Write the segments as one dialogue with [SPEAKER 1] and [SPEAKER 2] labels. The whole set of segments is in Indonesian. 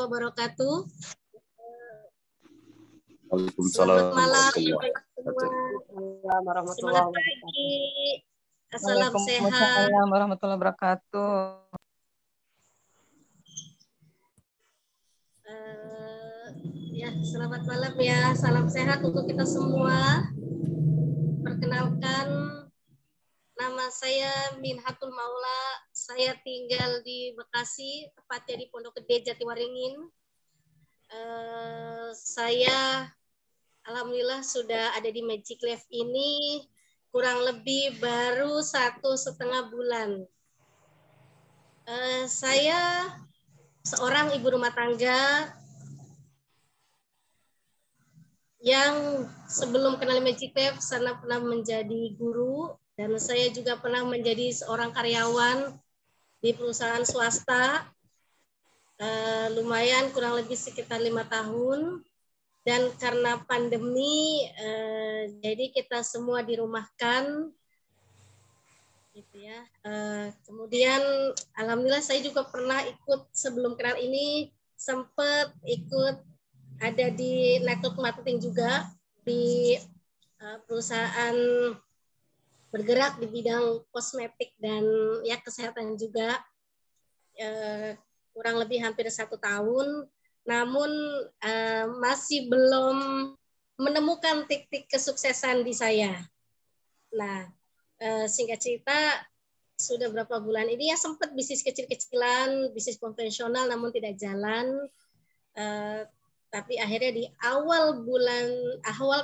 [SPEAKER 1] warahmatullahi wabarakatuh.
[SPEAKER 2] Waalaikumsalam
[SPEAKER 1] Selamat malam
[SPEAKER 2] warahmatullahi
[SPEAKER 1] semua. Semangat pagi. Salam sehat.
[SPEAKER 3] Waalaikumsalam warahmatullahi wabarakatuh.
[SPEAKER 1] Ya, selamat malam ya. Salam sehat untuk kita semua. Perkenalkan, nama saya Minhatul Maula. Saya tinggal di Bekasi, tepatnya di Pondok Gede, Jatiwaringin. Saya alhamdulillah sudah ada di Magic Life ini kurang lebih baru 1,5 bulan. Saya seorang ibu rumah tangga yang sebelum kenal Magic Life saya pernah menjadi guru, dan saya juga pernah menjadi seorang karyawan di perusahaan swasta, lumayan kurang lebih sekitar 5 tahun. Dan karena pandemi, jadi kita semua dirumahkan, gitu ya. Kemudian alhamdulillah saya juga pernah ikut sebelum kenal ini, sempat ikut ada di network marketing juga di perusahaan bergerak di bidang kosmetik dan ya kesehatan juga, kurang lebih hampir 1 tahun. Namun masih belum menemukan titik kesuksesan di saya. Nah, singkat cerita, sudah berapa bulan ini ya sempat bisnis kecil-kecilan, bisnis konvensional namun tidak jalan. Tapi akhirnya di awal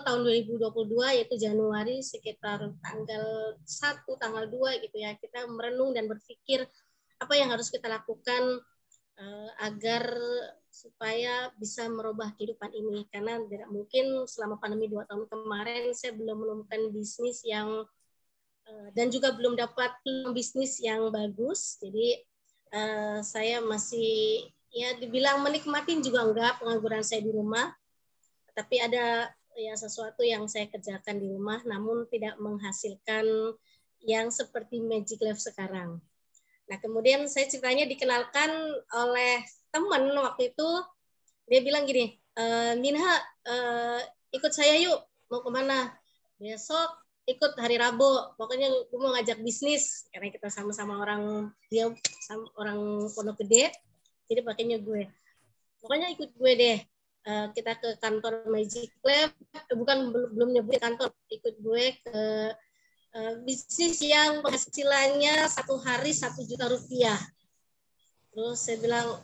[SPEAKER 1] tahun 2022, yaitu Januari, sekitar tanggal 1, tanggal 2 gitu ya, kita merenung dan berpikir apa yang harus kita lakukan agar supaya bisa merubah kehidupan ini. Karena tidak mungkin selama pandemi 2 tahun kemarin saya belum menemukan bisnis yang dan juga belum dapat bisnis yang bagus. Jadi saya masih ya dibilang menikmatin juga enggak pengangguran saya di rumah, tapi ada ya sesuatu yang saya kerjakan di rumah namun tidak menghasilkan yang seperti Magic Life sekarang. Nah, kemudian saya ceritanya dikenalkan oleh teman waktu itu. Dia bilang gini, Minha, ikut saya yuk. Mau kemana? Besok ikut hari Rabu. Pokoknya gue mau ngajak bisnis. Karena kita sama-sama dia orang Pondok Gede. Jadi pakainya gue. Pokoknya ikut gue deh. Kita ke kantor Magic Lab. Belum nyebut kantor. Ikut gue ke bisnis yang penghasilannya 1 hari 1 juta rupiah. Terus saya bilang,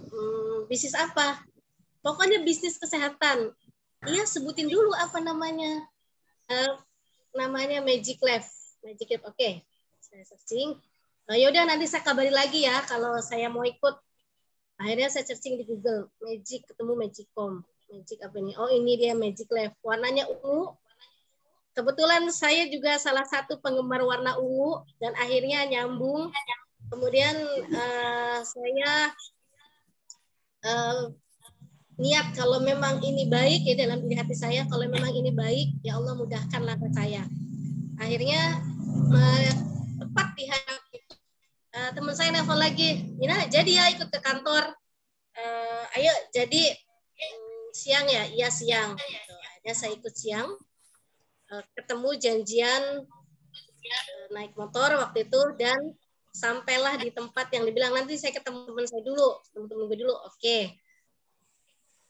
[SPEAKER 1] bisnis apa? Pokoknya bisnis kesehatan. Iya, sebutin dulu apa namanya. Namanya Magic Life. Magic Life, oke. Saya searching. Yaudah nanti saya kabari lagi ya kalau saya mau ikut. Akhirnya saya searching di Google. Magic, ketemu Magicom. Magic apa ini? Oh, ini dia Magic Life. Warnanya ungu. Kebetulan saya juga salah satu penggemar warna ungu dan akhirnya nyambung. Kemudian saya niat kalau memang ini baik ya dalam diri hati saya, kalau memang ini baik ya Allah mudahkan langkah saya. Akhirnya tepat di hari itu teman saya nelfon lagi, Mina jadi ya ikut ke kantor, ayo jadi siang ya, iya siang. Akhirnya saya ikut siang. Ketemu janjian naik motor waktu itu dan sampailah di tempat yang dibilang nanti saya ketemu teman saya dulu, teman-teman gue dulu. Oke.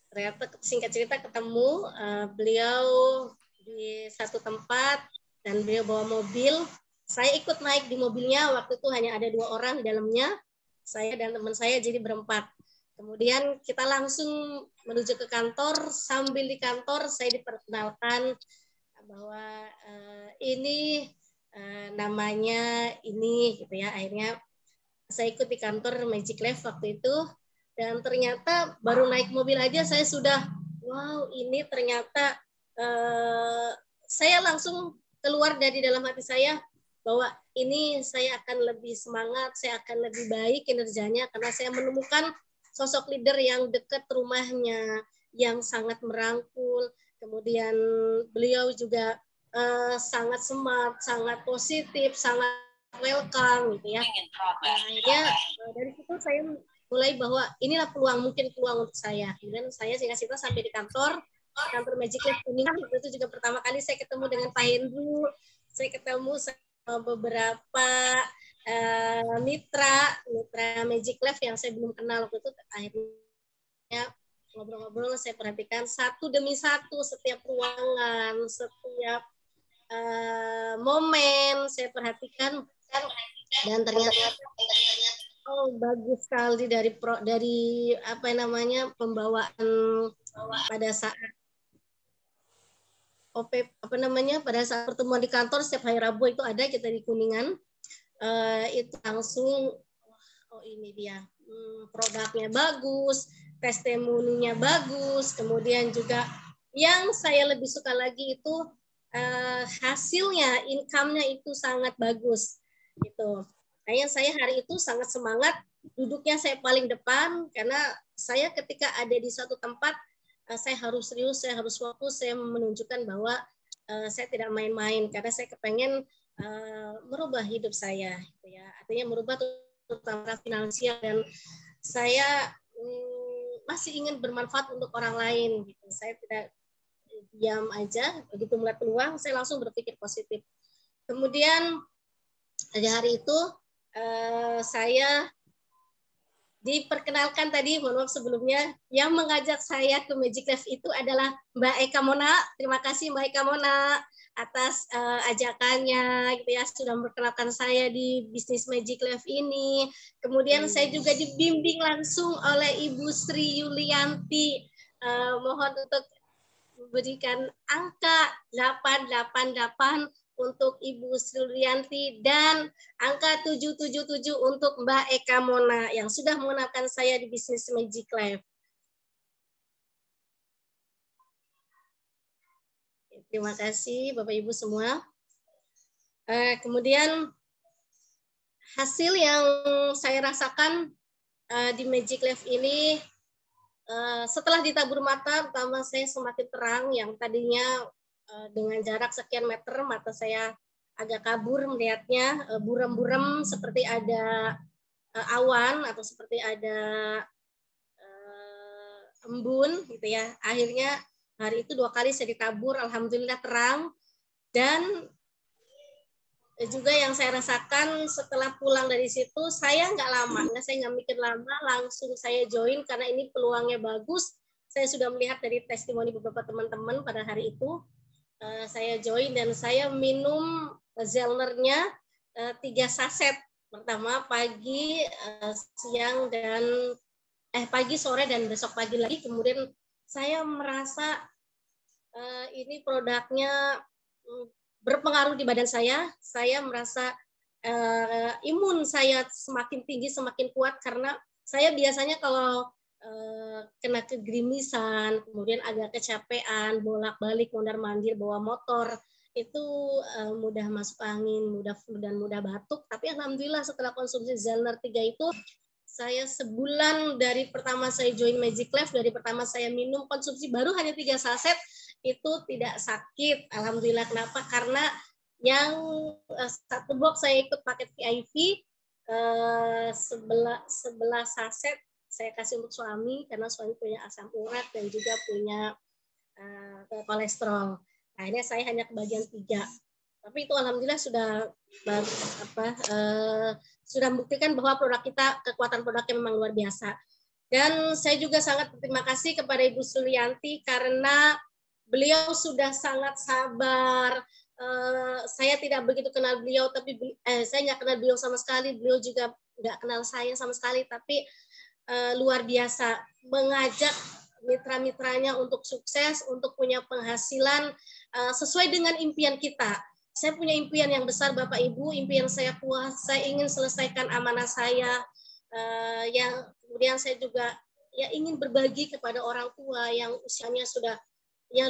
[SPEAKER 1] Ternyata singkat cerita ketemu beliau di satu tempat dan beliau bawa mobil. Saya ikut naik di mobilnya, waktu itu hanya ada 2 orang di dalamnya, saya dan teman saya jadi berempat. Kemudian kita langsung menuju ke kantor, sambil di kantor saya diperkenalkan bahwa ini namanya ini gitu ya. Akhirnya saya ikut di kantor Magic Life waktu itu dan ternyata baru naik mobil aja saya sudah wow, ini ternyata saya langsung keluar dari dalam hati saya bahwa ini saya akan lebih semangat, saya akan lebih baik kinerjanya karena saya menemukan sosok leader yang dekat rumahnya, yang sangat merangkul. Kemudian beliau juga sangat smart, sangat positif, sangat welcome gitu ya. Akhirnya dari situ saya mulai bahwa inilah peluang, mungkin peluang untuk saya. Kemudian saya singkat cerita sampai di kantor Magic Lab Kuningan. Itu juga pertama kali saya ketemu dengan Pak Hendru, saya ketemu sama beberapa mitra Magic Lab yang saya belum kenal waktu itu. Akhirnya ngobrol-ngobrol, saya perhatikan satu demi satu setiap ruangan, setiap momen saya perhatikan, dan ternyata bagus sekali dari apa namanya pembawaan pada saat OP apa namanya pada saat pertemuan di kantor setiap hari Rabu itu ada kita di Kuningan, itu langsung ini dia produknya bagus, testimoninya bagus, kemudian juga yang saya lebih suka lagi itu hasilnya, income-nya itu sangat bagus gitu. Kayaknya saya hari itu sangat semangat, duduknya saya paling depan karena saya ketika ada di suatu tempat saya harus serius, saya harus fokus, saya menunjukkan bahwa saya tidak main-main karena saya kepengen merubah hidup saya, gitu ya. Artinya merubah terutama finansial, dan saya masih ingin bermanfaat untuk orang lain. Gitu. Saya tidak diam aja, begitu melihat peluang, saya langsung berpikir positif. Kemudian pada hari itu saya diperkenalkan tadi, mohon maaf sebelumnya, yang mengajak saya ke Magic Lab itu adalah Mbak Eka Mona. Terima kasih Mbak Eka Mona atas ajakannya, gitu ya, sudah memperkenalkan saya di bisnis Magic Lab ini. Kemudian saya juga dibimbing langsung oleh Ibu Sri Yulianti. Mohon untuk memberikan angka 888 untuk Ibu Sriyanti dan angka 777 untuk Mbak Eka Mona yang sudah mengenalkan saya di bisnis Magic Lab. Terima kasih Bapak Ibu semua. Kemudian hasil yang saya rasakan di Magic Lab ini, setelah ditabur mata, pertama saya semakin terang. Yang tadinya dengan jarak sekian meter, mata saya agak kabur melihatnya, buram-buram seperti ada awan atau seperti ada embun, gitu ya. Akhirnya hari itu 2 kali saya ditabur, alhamdulillah terang. Dan juga yang saya rasakan setelah pulang dari situ, saya saya nggak mikir lama, langsung saya join karena ini peluangnya bagus. Saya sudah melihat dari testimoni beberapa teman-teman pada hari itu. Saya join dan saya minum Zellner-nya 3 saset. Pertama pagi, siang, dan pagi, sore, dan besok pagi lagi. Kemudian saya merasa ini produknya berpengaruh di badan saya. Saya merasa imun saya semakin tinggi, semakin kuat, karena saya biasanya kalau kena kegerimisan, kemudian agak kecapean, bolak-balik mondar-mandir bawa motor, itu mudah masuk angin, mudah flu, dan mudah batuk. Tapi alhamdulillah setelah konsumsi Zellner 3 itu, saya sebulan dari pertama saya join Magic Lab, dari pertama saya minum konsumsi baru hanya 3 saset, itu tidak sakit. Alhamdulillah. Kenapa? Karena yang satu box saya ikut paket VIP, 11 saset saya kasih untuk suami karena suami punya asam urat dan juga punya kolesterol. Akhirnya saya hanya kebagian 3. Tapi itu alhamdulillah sudah sudah membuktikan bahwa produk kita, kekuatan produknya memang luar biasa. Dan saya juga sangat berterima kasih kepada Ibu Sulianti karena beliau sudah sangat sabar. Saya tidak begitu kenal beliau, tapi saya nggak kenal beliau sama sekali. Beliau juga nggak kenal saya sama sekali, tapi luar biasa mengajak mitra-mitranya untuk sukses, untuk punya penghasilan sesuai dengan impian kita. Saya punya impian yang besar, Bapak Ibu. Impian saya kuat. Saya ingin selesaikan amanah saya. Yang kemudian saya juga ingin berbagi kepada orang tua yang usianya sudah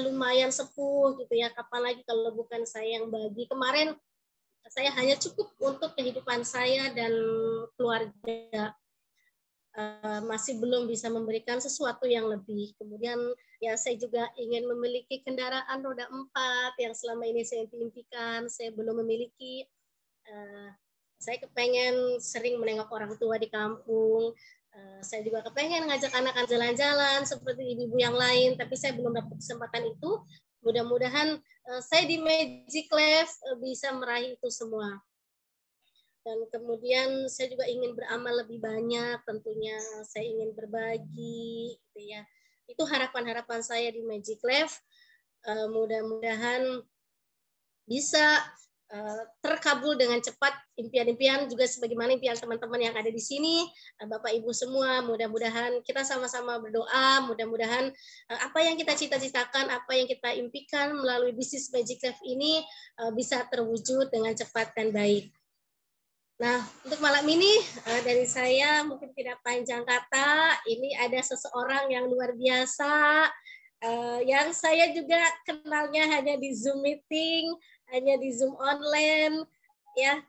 [SPEAKER 1] lumayan sepuh, gitu ya. Kapan lagi kalau bukan saya yang bagi. Kemarin saya hanya cukup untuk kehidupan saya dan keluarga. Masih belum bisa memberikan sesuatu yang lebih. Kemudian saya juga ingin memiliki kendaraan roda 4 yang selama ini saya impikan, saya belum memiliki. Saya kepengen sering menengok orang tua di kampung. Saya juga kepengen ngajak anak jalan-jalan seperti ibu-ibu yang lain, tapi saya belum dapat kesempatan itu. Mudah-mudahan saya di Magic Life bisa meraih itu semua. Dan kemudian saya juga ingin beramal lebih banyak, tentunya saya ingin berbagi, gitu ya. Itu harapan-harapan saya di Magic Life. Mudah-mudahan bisa terkabul dengan cepat impian-impian juga sebagaimana impian teman-teman yang ada di sini, Bapak Ibu semua. Mudah-mudahan kita sama-sama berdoa, mudah-mudahan apa yang kita cita-citakan, apa yang kita impikan melalui bisnis Magic Life ini bisa terwujud dengan cepat dan baik. Nah, untuk malam ini dari saya mungkin tidak panjang kata, ini ada seseorang yang luar biasa, yang saya juga kenalnya hanya di Zoom meeting, hanya di Zoom online, ya,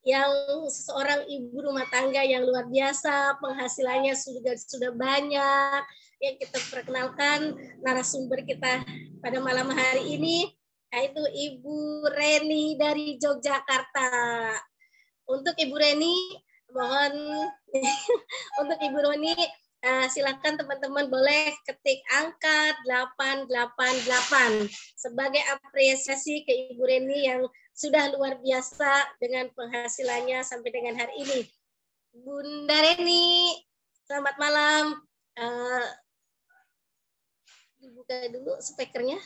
[SPEAKER 1] yang seorang ibu rumah tangga yang luar biasa, penghasilannya sudah banyak. Yang kita perkenalkan narasumber kita pada malam hari ini, yaitu Ibu Reni dari Yogyakarta. Untuk Ibu Reni, mohon untuk Ibu Reni, silakan teman-teman boleh ketik angka 888 sebagai apresiasi ke Ibu Reni yang sudah luar biasa dengan penghasilannya sampai dengan hari ini. Bunda Reni, selamat malam. Dibuka dulu speakernya.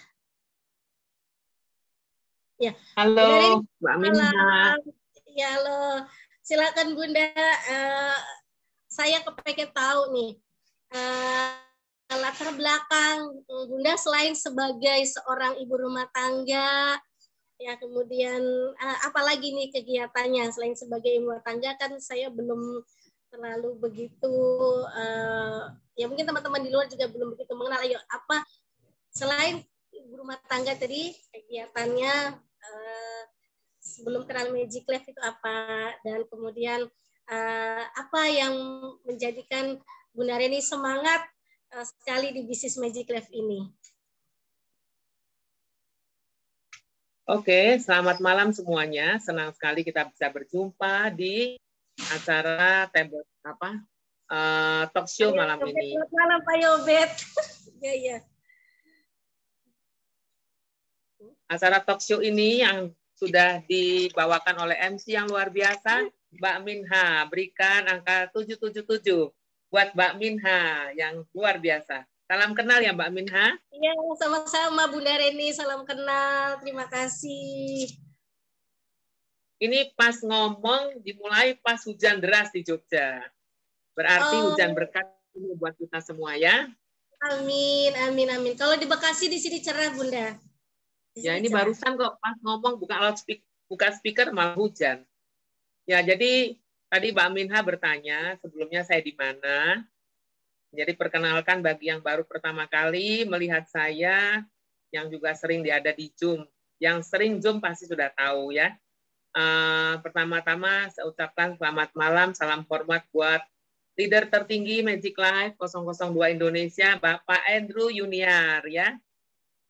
[SPEAKER 1] Ya.
[SPEAKER 2] Halo,
[SPEAKER 1] Bunda Reni,
[SPEAKER 2] Mbak Minha.
[SPEAKER 1] Ya, halo. Silakan Bunda. Saya kepengen tahu nih, latar belakang Bunda selain sebagai seorang ibu rumah tangga, ya kemudian apalagi nih kegiatannya selain sebagai ibu rumah tangga, kan saya belum terlalu begitu, ya mungkin teman-teman di luar juga belum begitu mengenal. Ayo, apa selain ibu rumah tangga tadi kegiatannya sebelum kenal Magic Life itu apa, dan kemudian apa yang menjadikan Bunda Reni semangat sekali di bisnis Magic Life ini.
[SPEAKER 2] Oke, selamat malam semuanya. Senang sekali kita bisa berjumpa di acara talk show malam ini.
[SPEAKER 1] Selamat malam Pak Yobet. Ya, ya.
[SPEAKER 2] Acara talk show ini yang sudah dibawakan oleh MC yang luar biasa, Mbak Minha. Berikan angka 777 buat Mbak Minha yang luar biasa. Salam kenal ya Mbak Minha.
[SPEAKER 1] Iya, sama-sama Bunda Reni, salam kenal. Terima kasih.
[SPEAKER 2] Ini pas ngomong dimulai pas hujan deras di Jogja. Berarti hujan berkat ini buat kita semua ya.
[SPEAKER 1] Amin, amin, amin. Kalau di Bekasi di sini cerah Bunda.
[SPEAKER 2] Ya ini cerah. Barusan kok pas ngomong buka speaker malah hujan. Ya jadi tadi Mbak Minha bertanya sebelumnya saya di mana. Jadi perkenalkan bagi yang baru pertama kali melihat saya, yang juga sering ada di Zoom. Yang sering Zoom pasti sudah tahu ya. Pertama-tama saya ucapkan selamat malam, salam hormat buat leader tertinggi Magic Life 002 Indonesia, Bapak Andrew Yuniar ya.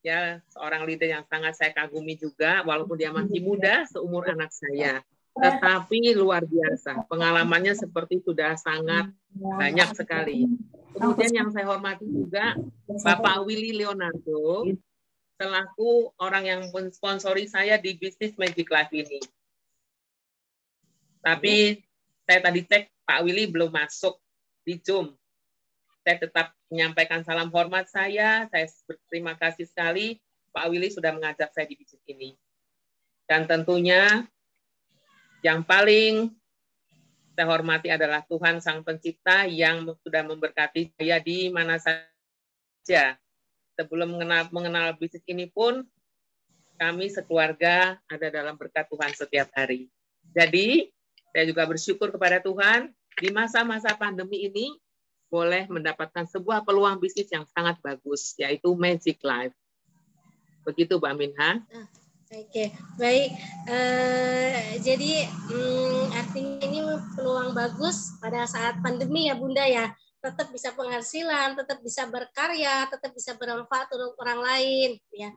[SPEAKER 2] Ya, seorang leader yang sangat saya kagumi juga, walaupun dia masih muda, seumur anak saya. Tetapi luar biasa, pengalamannya seperti sudah sangat banyak sekali. Kemudian yang saya hormati juga Bapak Willy Leonardo, selaku orang yang mensponsori saya di bisnis Magic Life ini. Tapi saya tadi cek Pak Willy belum masuk di Zoom. Saya tetap menyampaikan salam hormat saya berterima kasih sekali Pak Willy sudah mengajak saya di bisnis ini. Dan tentunya yang paling saya hormati adalah Tuhan Sang Pencipta yang sudah memberkati saya di mana saja. Sebelum mengenal bisnis ini pun, kami sekeluarga ada dalam berkat Tuhan setiap hari. Jadi, saya juga bersyukur kepada Tuhan, di masa-masa pandemi ini, boleh mendapatkan sebuah peluang bisnis yang sangat bagus, yaitu Magic Life. Begitu, Mbak Minha.
[SPEAKER 1] Oke, baik. Jadi artinya ini peluang bagus pada saat pandemi ya Bunda ya. Tetap bisa penghasilan, tetap bisa berkarya, tetap bisa bermanfaat untuk orang lain ya.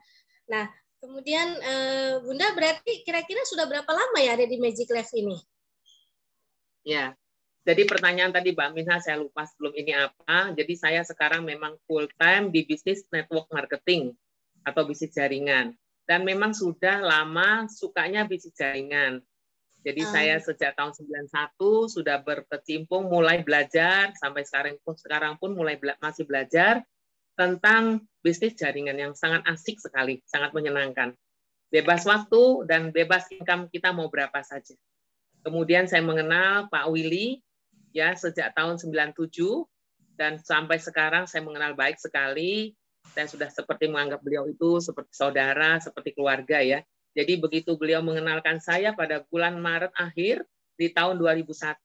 [SPEAKER 1] Nah, kemudian Bunda berarti kira-kira sudah berapa lama ya ada di Magic Life ini?
[SPEAKER 2] Ya, Jadi pertanyaan tadi Mbak Minha saya lupa sebelum ini apa. Jadi saya sekarang memang full time di bisnis network marketing atau bisnis jaringan. Dan memang sudah lama sukanya bisnis jaringan. Jadi saya sejak tahun 91 sudah berkecimpung mulai belajar sampai sekarang pun masih belajar tentang bisnis jaringan yang sangat asik sekali, sangat menyenangkan. Bebas waktu dan bebas income kita mau berapa saja. Kemudian saya mengenal Pak Willy ya sejak tahun 97 dan sampai sekarang saya mengenal baik sekali. Saya sudah seperti menganggap beliau itu seperti saudara, seperti keluarga ya. Jadi begitu beliau mengenalkan saya pada bulan Maret akhir di tahun 2001.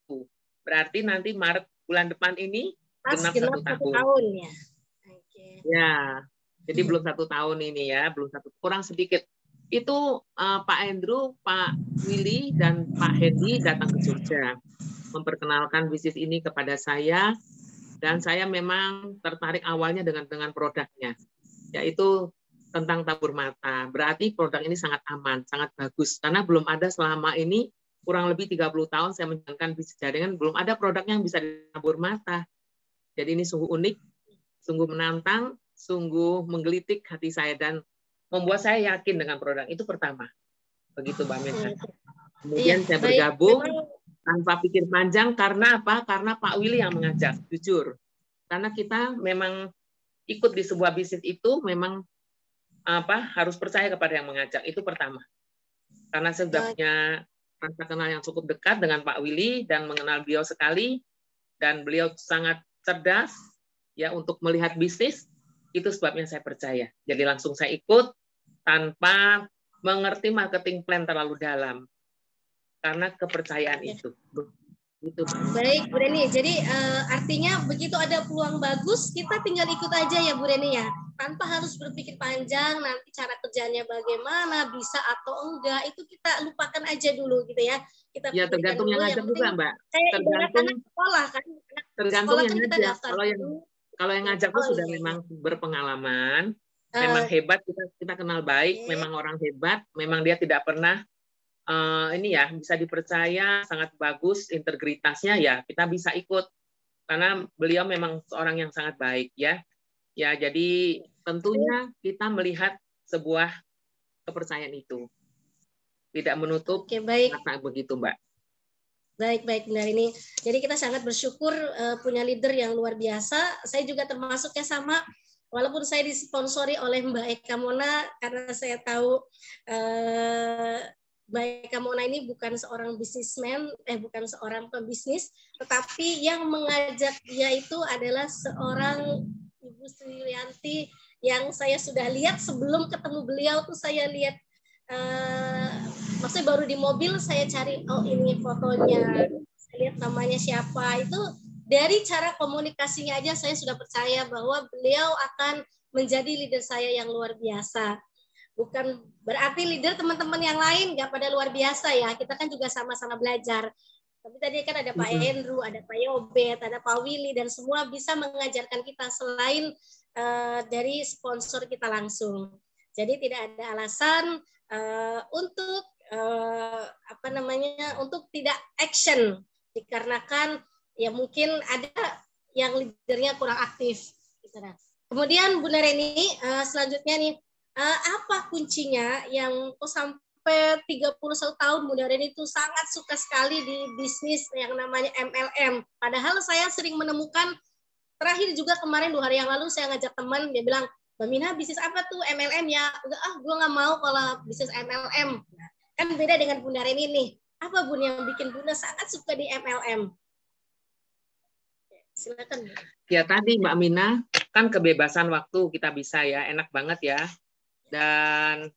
[SPEAKER 2] Berarti nanti Maret bulan depan ini genap 1 tahun.
[SPEAKER 1] Ya. Okay.
[SPEAKER 2] Ya, jadi belum 1 tahun ini ya, belum kurang sedikit. Itu Pak Andrew, Pak Willy, dan Pak Hendy datang ke Jogja memperkenalkan bisnis ini kepada saya, dan saya memang tertarik awalnya dengan produknya, yaitu tentang tabur mata. Berarti produk ini sangat aman, sangat bagus, karena belum ada selama ini, kurang lebih 30 tahun saya menjalankan bisnis jaringan, belum ada produknya yang bisa ditabur mata. Jadi ini sungguh unik, sungguh menantang, sungguh menggelitik hati saya, dan membuat saya yakin dengan produk itu pertama. Begitu Mbak Minha. Kemudian saya bergabung tanpa pikir panjang, karena apa? Karena Pak Willy yang mengajak, jujur. Karena kita memang ikut di sebuah bisnis itu memang harus percaya kepada yang mengajak, itu pertama. Karena saya sudah punya rasa kenal yang cukup dekat dengan Pak Willy dan mengenal beliau sekali, dan beliau sangat cerdas ya untuk melihat bisnis. Itu sebabnya saya percaya. Jadi langsung saya ikut tanpa mengerti marketing plan terlalu dalam. Karena kepercayaan itu.
[SPEAKER 1] Baik, Bu Reni. Jadi artinya begitu ada peluang bagus, kita tinggal ikut aja ya, Bu Reni ya. Tanpa harus berpikir panjang, nanti cara kerjanya bagaimana, bisa atau enggak, itu kita lupakan aja dulu gitu ya. Kita
[SPEAKER 2] ya tergantung yang ngajak juga, Mbak.
[SPEAKER 1] Tergantung sekolah kan.
[SPEAKER 2] Tergantung yang ngajak. Kalau yang ngajak itu sudah memang berpengalaman, memang hebat, kita kenal baik, memang orang hebat, memang dia tidak pernah ini ya bisa dipercaya, sangat bagus integritasnya, ya kita bisa ikut karena beliau memang seorang yang sangat baik ya. Ya, jadi tentunya kita melihat sebuah kepercayaan itu tidak menutup mata, begitu Mbak.
[SPEAKER 1] Baik benar ini. Jadi kita sangat bersyukur punya leader yang luar biasa. Saya juga termasuk ya sama. Walaupun saya disponsori oleh Mbak Eka Mona, karena saya tahu Mbak Eka Mona ini bukan seorang bisnismen, bukan seorang pebisnis, tetapi yang mengajak dia itu adalah seorang Ibu Sri Rianti yang saya sudah lihat sebelum ketemu beliau tuh saya lihat, maksudnya baru di mobil saya cari, oh ini fotonya, saya lihat namanya siapa, itu dari cara komunikasinya aja saya sudah percaya bahwa beliau akan menjadi leader saya yang luar biasa. Bukan berarti leader teman-teman yang lain nggak pada luar biasa ya, kita kan juga sama-sama belajar. Tapi tadi kan ada Pak Andrew, ada Pak Yobet, ada Pak Willy, dan semua bisa mengajarkan kita selain dari sponsor kita langsung. Jadi tidak ada alasan untuk untuk tidak action, dikarenakan ya mungkin ada yang leadernya kurang aktif. Kemudian Bunda Reni, selanjutnya nih, apa kuncinya yang sampai 31 tahun Bunda Reni itu sangat suka sekali di bisnis yang namanya MLM. Padahal saya sering menemukan, terakhir juga kemarin 2 hari yang lalu saya ngajak teman, dia bilang, Mbak Mina bisnis apa tuh MLM ya? Enggak, gue nggak mau kalau bisnis MLM. Kan beda dengan Bunda Reni nih. Apa Bun yang bikin Bunda sangat suka di MLM? Silakan.
[SPEAKER 2] Ya tadi Mbak Mina, kan kebebasan waktu kita bisa ya, enak banget ya. Dan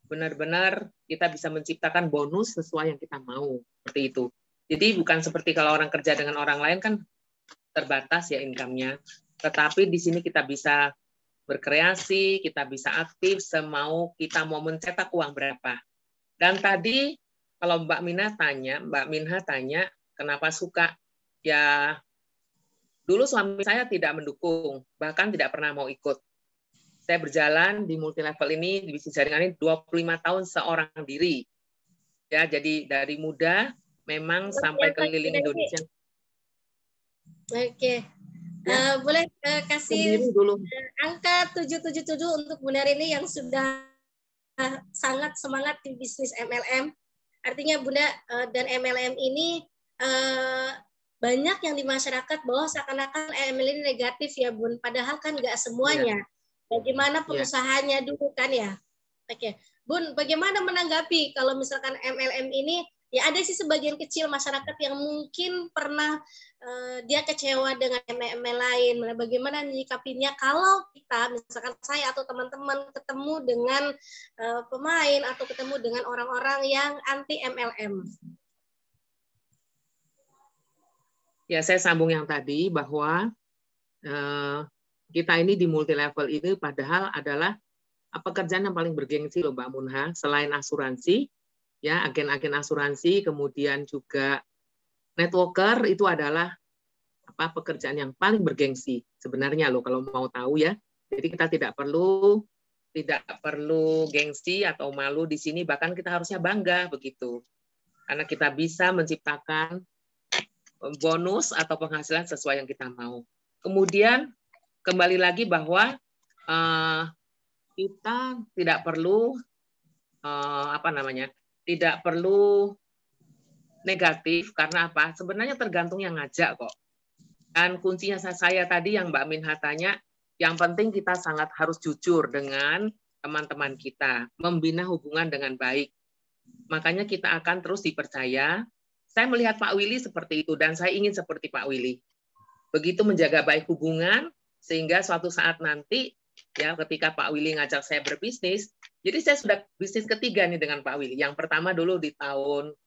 [SPEAKER 2] benar-benar kita bisa menciptakan bonus sesuai yang kita mau, seperti itu. Jadi bukan seperti kalau orang kerja dengan orang lain kan terbatas ya income-nya. Tetapi di sini kita bisa berkreasi, kita bisa aktif semau kita mau mencetak uang berapa. Dan tadi kalau Mbak Minha tanya kenapa suka, ya dulu suami saya tidak mendukung, bahkan tidak pernah mau ikut. Saya berjalan di multi level ini, di bisnis jaringan ini 25 tahun seorang diri. Ya, jadi dari muda memang sampai keliling Indonesia.
[SPEAKER 1] Oke. Boleh kasih
[SPEAKER 2] dulu
[SPEAKER 1] angka 777 untuk Bu Narini yang sudah sangat semangat di bisnis MLM. Artinya Bunda dan MLM ini banyak yang di masyarakat bahwa seakan-akan MLM ini negatif ya Bun. Padahal kan nggak semuanya. Bagaimana penusahanya dulu kan ya. Oke. Bun, bagaimana menanggapi kalau misalkan MLM ini ya ada sih sebagian kecil masyarakat yang mungkin pernah dia kecewa dengan MLM lain. Bagaimana menyikapinya kalau kita, misalkan saya atau teman-teman ketemu dengan pemain atau ketemu dengan orang-orang yang anti MLM?
[SPEAKER 2] Ya, saya sambung yang tadi bahwa kita ini di multi level ini padahal adalah pekerjaan yang paling bergengsi loh Mbak Munha, selain asuransi, ya agen-agen asuransi, kemudian juga networker itu adalah pekerjaan yang paling bergengsi sebenarnya loh kalau mau tahu ya. Jadi kita tidak perlu gengsi atau malu di sini, bahkan kita harusnya bangga begitu. Karena kita bisa menciptakan bonus atau penghasilan sesuai yang kita mau. Kemudian kembali lagi bahwa kita tidak perlu tidak perlu negatif karena apa? Sebenarnya tergantung yang ngajak kok. Dan kuncinya saya tadi yang Mbak Minha tanya, yang penting kita sangat harus jujur dengan teman-teman kita, membina hubungan dengan baik. Makanya kita akan terus dipercaya. Saya melihat Pak Willy seperti itu dan saya ingin seperti Pak Willy. Begitu menjaga baik hubungan sehingga suatu saat nanti ya ketika Pak Willy ngajak saya berbisnis, jadi saya sudah bisnis ketiga nih dengan Pak Willy. Yang pertama dulu di tahun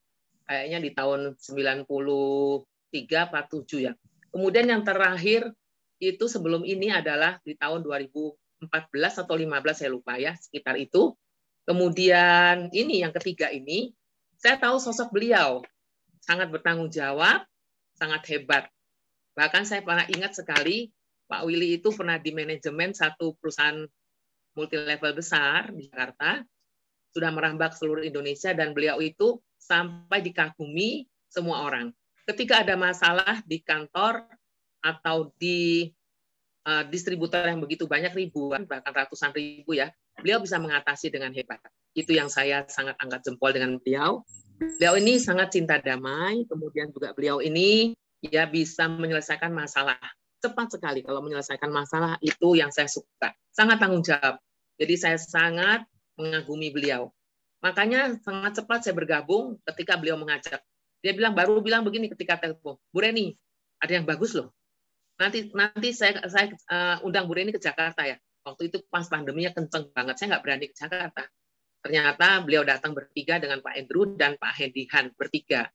[SPEAKER 2] 93 47 ya. Kemudian yang terakhir itu sebelum ini adalah di tahun 2014 atau 15 saya lupa ya, sekitar itu. Kemudian ini yang ketiga ini, saya tahu sosok beliau sangat bertanggung jawab, sangat hebat. Bahkan saya pernah ingat sekali Pak Willy itu pernah di manajemen satu perusahaan multi level besar di Jakarta, sudah merambah seluruh Indonesia dan beliau itu sampai dikagumi semua orang. Ketika ada masalah di kantor atau di distributor yang begitu banyak ribuan, bahkan ratusan ribu ya, beliau bisa mengatasi dengan hebat. Itu yang saya sangat angkat jempol dengan beliau. Beliau ini sangat cinta damai, kemudian juga beliau ini ya bisa menyelesaikan masalah. Cepat sekali kalau menyelesaikan masalah, itu yang saya suka. Sangat tanggung jawab. Jadi saya sangat mengagumi beliau. Makanya sangat cepat saya bergabung ketika beliau mengajak. Dia baru bilang begini ketika telepon, Bu Reni, ada yang bagus loh. Nanti saya undang Bu Reni ke Jakarta ya. Waktu itu pas pandeminya kenceng banget, saya nggak berani ke Jakarta. Ternyata beliau datang bertiga dengan Pak Andrew dan Pak Hendihan bertiga.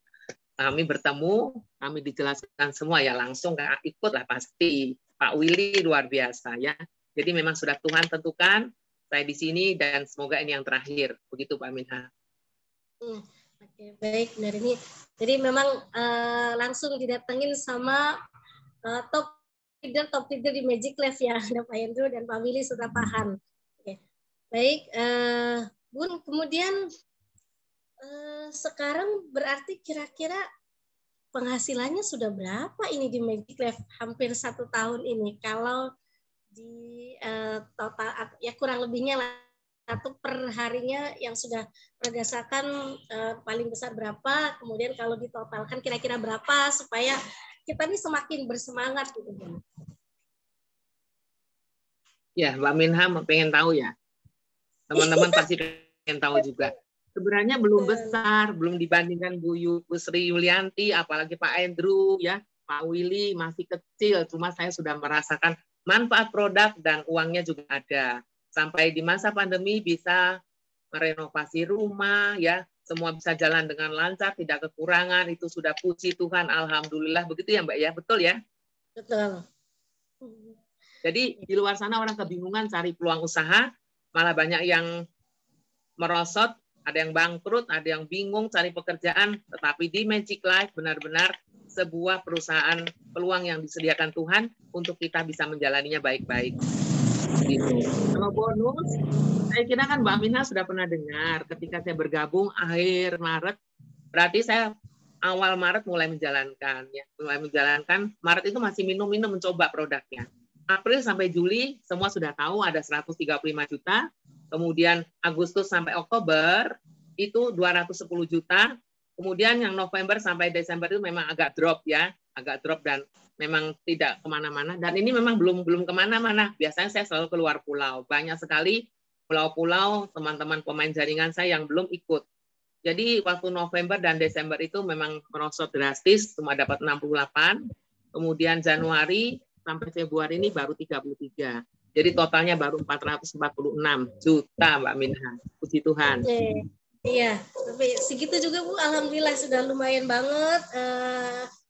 [SPEAKER 2] Kami bertemu, kami dijelaskan semua ya langsung nggak ikut lah pasti. Pak Willy luar biasa ya. Jadi memang sudah Tuhan tentukan saya di sini dan semoga ini yang terakhir. Begitu Pak Minha.
[SPEAKER 1] Oke, baik dari ini. Jadi memang langsung didatengin sama top leader di Magic Life ya, ada Pak Andrew dan Pak Willy sudah paham. Oke. Baik, Bun, kemudian sekarang berarti kira-kira penghasilannya sudah berapa ini di Magic Life hampir 1 tahun ini? Kalau di total ya kurang lebihnya lah, atau per harinya yang sudah berdasarkan paling besar berapa, kemudian kalau ditotalkan kira-kira berapa supaya kita ini semakin bersemangat gitu.
[SPEAKER 2] Ya, Mbak Minha pengen tahu ya. Teman-teman pasti pengen tahu juga. Sebenarnya belum besar, belum dibandingkan Bu Sri Yulianti, apalagi Pak Andrew ya, Pak Willy masih kecil. Cuma saya sudah merasakan manfaat produk dan uangnya juga ada. Sampai di masa pandemi bisa merenovasi rumah ya, semua bisa jalan dengan lancar, tidak kekurangan, itu sudah puji Tuhan, alhamdulillah. Begitu ya Mbak ya, betul ya?
[SPEAKER 1] Betul.
[SPEAKER 2] Jadi di luar sana orang kebingungan cari peluang usaha, malah banyak yang merosot, ada yang bangkrut, ada yang bingung cari pekerjaan, tetapi di Magic Life benar-benar sebuah perusahaan peluang yang disediakan Tuhan untuk kita bisa menjalaninya baik-baik. Gitu. Kalau bonus, saya kira kan Mbak Minha sudah pernah dengar ketika saya bergabung akhir Maret, berarti saya awal Maret mulai menjalankan, ya, Maret itu masih minum-minum mencoba produknya. April sampai Juli semua sudah tahu ada 135 juta. Kemudian Agustus sampai Oktober itu 210 juta. Kemudian yang November sampai Desember itu memang agak drop ya, agak drop dan memang tidak kemana-mana. Dan ini memang belum kemana-mana. Biasanya saya selalu keluar pulau. Banyak sekali pulau-pulau teman-teman pemain jaringan saya yang belum ikut. Jadi waktu November dan Desember itu memang merosot drastis, cuma dapat 68. Kemudian Januari sampai Februari ini baru 33. Jadi totalnya baru 446 juta, Mbak Minha. Puji Tuhan.
[SPEAKER 1] Iya, tapi segitu juga Bu, alhamdulillah sudah lumayan banget.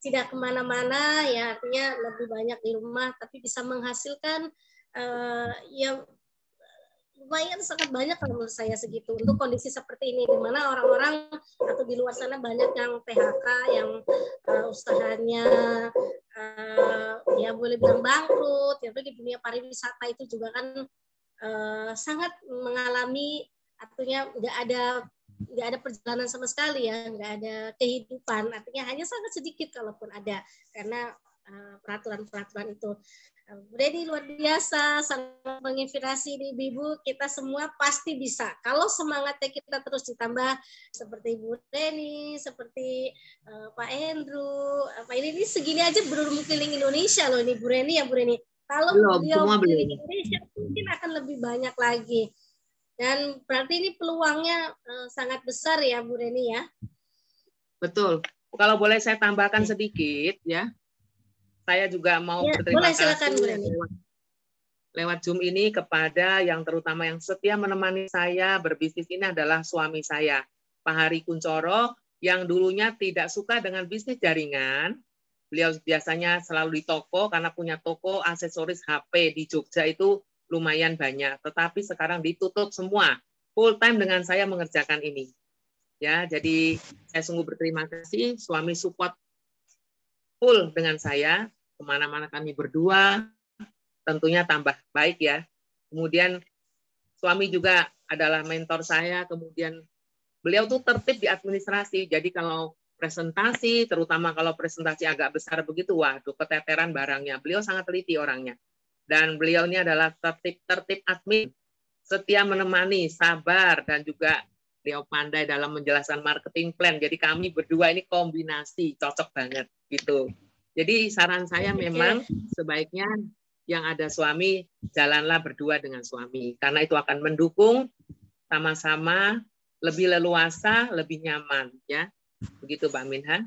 [SPEAKER 1] Tidak kemana-mana, ya artinya lebih banyak di rumah, tapi bisa menghasilkan ya lumayan sangat banyak kalau menurut saya segitu untuk kondisi seperti ini, di mana orang-orang atau di luar sana banyak yang PHK, yang usahanya ya boleh bilang bangkrut, ya di dunia pariwisata itu juga kan sangat mengalami, artinya nggak ada perjalanan sama sekali ya, nggak ada kehidupan, artinya hanya sangat sedikit kalaupun ada karena peraturan-peraturan itu. Bu Reni luar biasa, sangat menginspirasi nih Ibu. Kita semua pasti bisa. Kalau semangatnya kita terus ditambah seperti Bu Reni, seperti Pak Andrew, Pak ini segini aja belum keliling Indonesia loh ini Bu Reni ya Bu Reni. Kalau beliau keliling Indonesia mungkin akan lebih banyak lagi. Dan berarti ini peluangnya sangat besar ya Bu Reni ya.
[SPEAKER 2] Betul. Kalau boleh saya tambahkan sedikit ya. Saya juga mau berterima kasih lewat Zoom ini kepada yang terutama yang setia menemani saya berbisnis ini adalah suami saya, Pak Hari Kuncoro, yang dulunya tidak suka dengan bisnis jaringan. Beliau biasanya selalu di toko karena punya toko aksesoris HP di Jogja itu lumayan banyak, tetapi sekarang ditutup semua. Full time dengan saya mengerjakan ini. Ya, jadi saya sungguh berterima kasih, suami support full dengan saya, kemana-mana kami berdua, tentunya tambah baik ya. Kemudian suami juga adalah mentor saya, kemudian beliau tuh tertib di administrasi, jadi kalau presentasi, terutama kalau presentasi agak besar begitu, waduh keteteran barangnya. Beliau sangat teliti orangnya. Dan beliau ini adalah tertib admin, setia menemani, sabar, dan juga beliau pandai dalam menjelaskan marketing plan. Jadi kami berdua ini kombinasi, cocok banget gitu. Jadi saran saya memang sebaiknya yang ada suami, jalanlah berdua dengan suami. Karena itu akan mendukung sama-sama lebih leluasa, lebih nyaman. Ya, begitu Mbak Minha.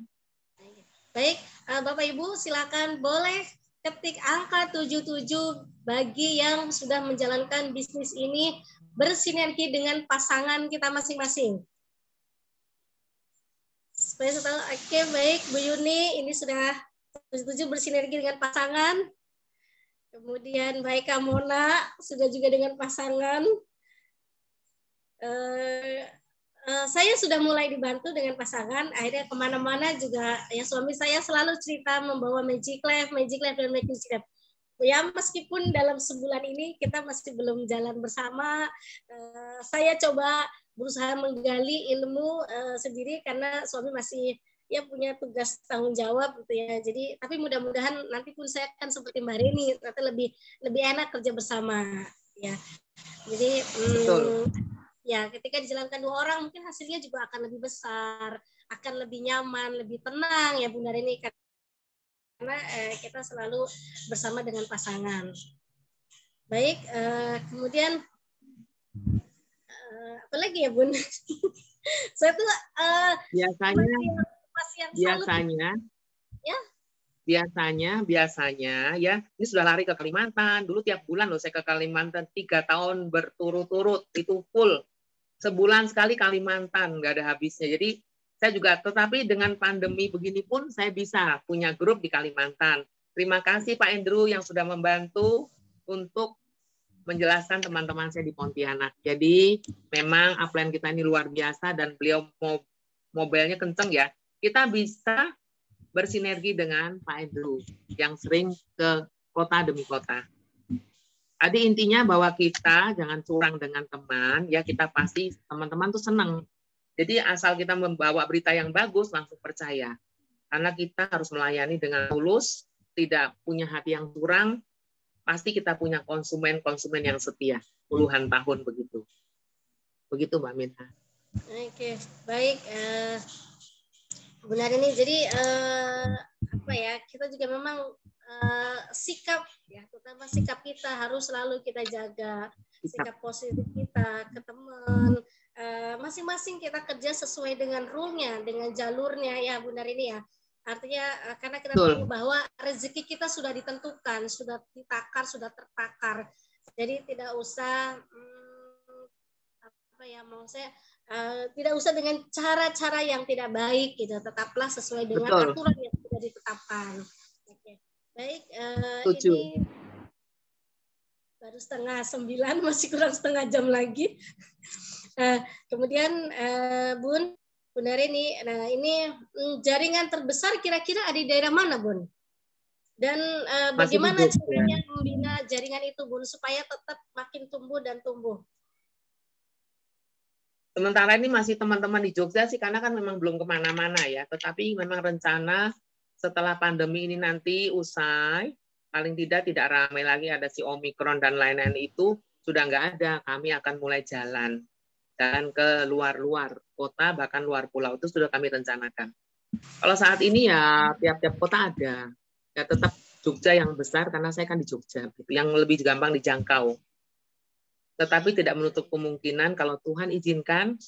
[SPEAKER 1] Baik, Bapak Ibu silakan boleh ketik angka 77 bagi yang sudah menjalankan bisnis ini bersinergi dengan pasangan kita masing-masing. Supaya saya tahu, oke baik Bu Yuni, ini sudah 77 bersinergi dengan pasangan. Kemudian baik Kamona sudah juga dengan pasangan. Saya sudah mulai dibantu dengan pasangan, akhirnya kemana-mana juga ya suami saya selalu cerita membawa Magic Lab dan Magic Lab. Ya meskipun dalam sebulan ini kita masih belum jalan bersama, saya coba berusaha menggali ilmu sendiri karena suami masih ya punya tugas tanggung jawab gitu ya. Jadi tapi mudah-mudahan nanti pun saya akan seperti Mbak Reni, nanti lebih enak kerja bersama ya. Jadi ya ketika dijalankan 2 orang mungkin hasilnya juga akan lebih besar, akan lebih nyaman, lebih tenang ya Bunda Reni, karena kita selalu bersama dengan pasangan. Baik, kemudian apa lagi ya Bun? Saya tuh
[SPEAKER 2] biasanya ya, ini sudah lari ke Kalimantan. Dulu tiap bulan loh saya ke Kalimantan 3 tahun berturut-turut, itu full. Sebulan sekali Kalimantan, nggak ada habisnya. Jadi saya juga, tetapi dengan pandemi begini pun saya bisa punya grup di Kalimantan. Terima kasih Pak Andrew yang sudah membantu untuk menjelaskan teman-teman saya di Pontianak. Jadi memang upline kita ini luar biasa dan beliau mobilnya kenceng ya. Kita bisa bersinergi dengan Pak Andrew yang sering ke kota demi kota. Tadi intinya bahwa kita jangan curang dengan teman, ya kita pasti teman-teman tuh senang Jadi asal kita membawa berita yang bagus, langsung percaya. Karena kita harus melayani dengan tulus, tidak punya hati yang curang, pasti kita punya konsumen-konsumen yang setia. Puluhan tahun begitu. Begitu Mbak Minha.
[SPEAKER 1] Oke, baik. Benar ini. Jadi apa ya? Kita juga memang sikap ya, terutama sikap kita harus selalu kita jaga. Sikap positif kita ke teman. Masing-masing kita kerja sesuai dengan rule-nya, dengan jalurnya ya, benar ini ya. Artinya karena kita tahu bahwa rezeki kita sudah ditentukan, sudah ditakar, sudah tertakar. Jadi tidak usah apa ya, mau saya tidak usah dengan cara-cara yang tidak baik gitu. Tetaplah sesuai dengan aturan yang sudah ditetapkan. Oke. Baik, ini baru 8:30, masih kurang setengah jam lagi. Kemudian Bun Narini, nah ini jaringan terbesar kira-kira ada di daerah mana, Bun? Dan bagaimana caranya membina jaringan itu, Bun, supaya tetap makin tumbuh dan tumbuh?
[SPEAKER 2] Sementara ini masih teman-teman di Jogja sih, karena kan memang belum kemana-mana ya. Tetapi memang rencana setelah pandemi ini nanti usai, paling tidak ramai lagi, ada si Omikron dan lain-lain itu sudah nggak ada. Kami akan mulai jalan ke luar-luar kota, bahkan luar pulau, itu sudah kami rencanakan. Kalau saat ini ya tiap-tiap kota ada. Ya tetap Jogja yang besar karena saya kan di Jogja, yang lebih gampang dijangkau. Tetapi tidak menutup kemungkinan kalau Tuhan izinkan